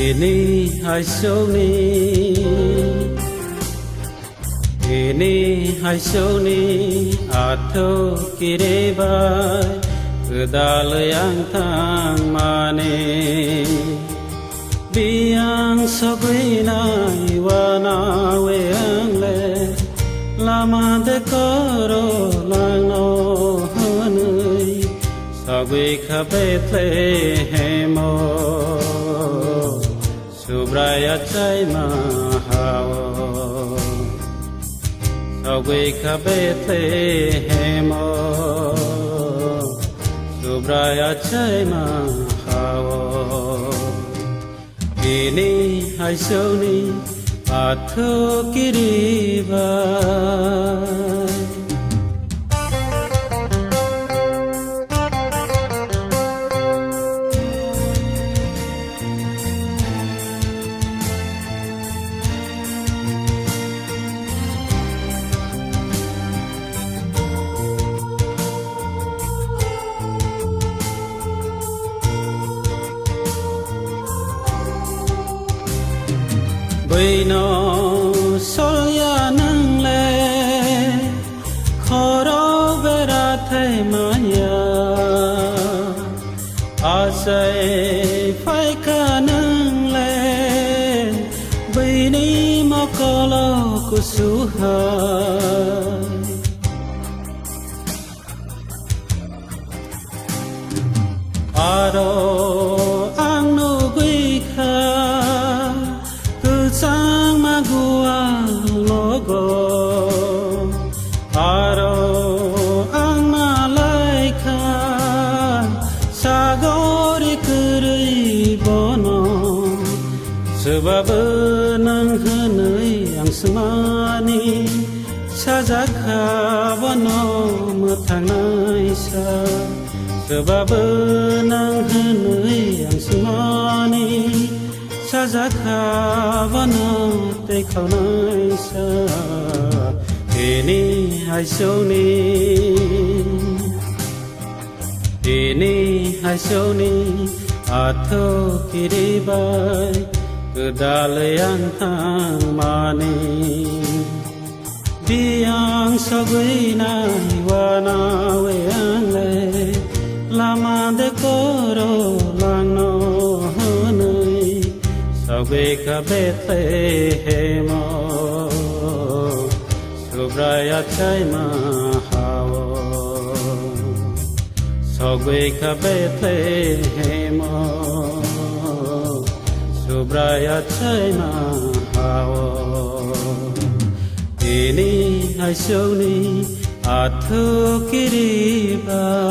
Ini hai soni, ini hai soni, atau kiribai, kedal yang tang mane, biang sogwina iwana weang le, lama dekoro langno hanui, sogwi kabetle hemo. Subraya chay mahawo Sogwe kabete hemo Subraya chay mahawo Ini hai soni Atho kiribai Bino solya nang le khoro vera thai maya asai phai ka nang le bini makalo kusuha aro angno gui kha sang magua logo aro ang malaika sagori kuri bono sebab nang hanai ang semani sajaka bono mathanai sa sebab nang hanai ang semani Sajaka vana te khaunai sa Ini hai soni Ini hai soni Atho kiribai Kedal yang tang mani Biang sogwina wana weang le Lama dekoro langno Sogwe kabete hemo Subraya chay mahawo Sogwe kabete hemo Subraya chay mahawo Ini hai soni atho kiribai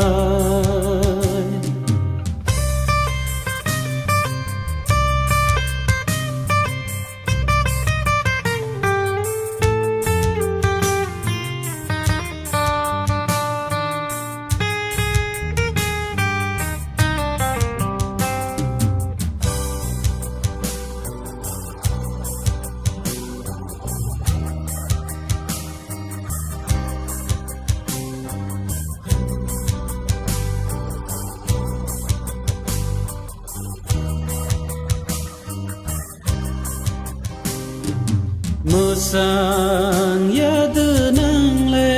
Musang yadu nang le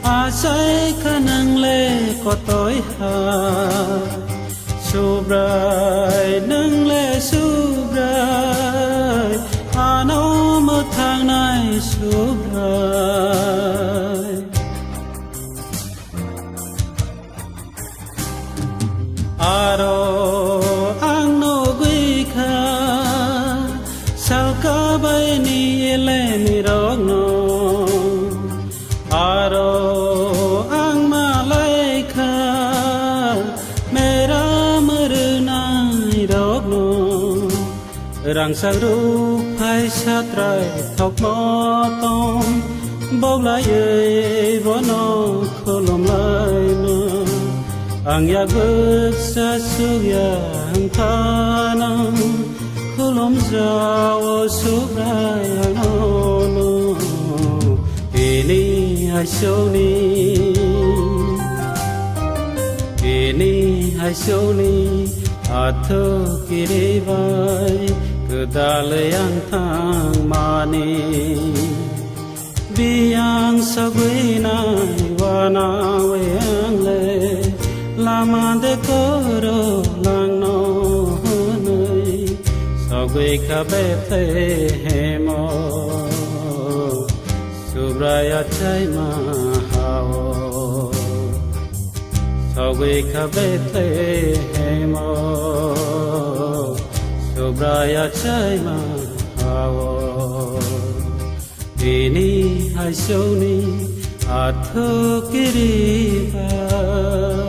Asai ka nang le kotoi ha Subrai nang le subrai Ano mo thang nai subrai Aro ang no gui kha Salka bai ni ele ni rong no Aro ang malaika Mera maruna rằng sang ru phai sát trai thọc mò tôm bốc lá ơi vó nó khô lom lại nè ang ya bước xa xuống ya ang tha nang khô lom giàu xuống rai ang no ini hai sâu ni hai sâu ni atho kiri vai kedale yang thang mani biang sagui nai wana weang le lama de koro lang no nei sagui khabe the hemo subraya chai ma hao sagui khabe the hemo subraya chai ma hao ini hai sâu ni atho kiri vai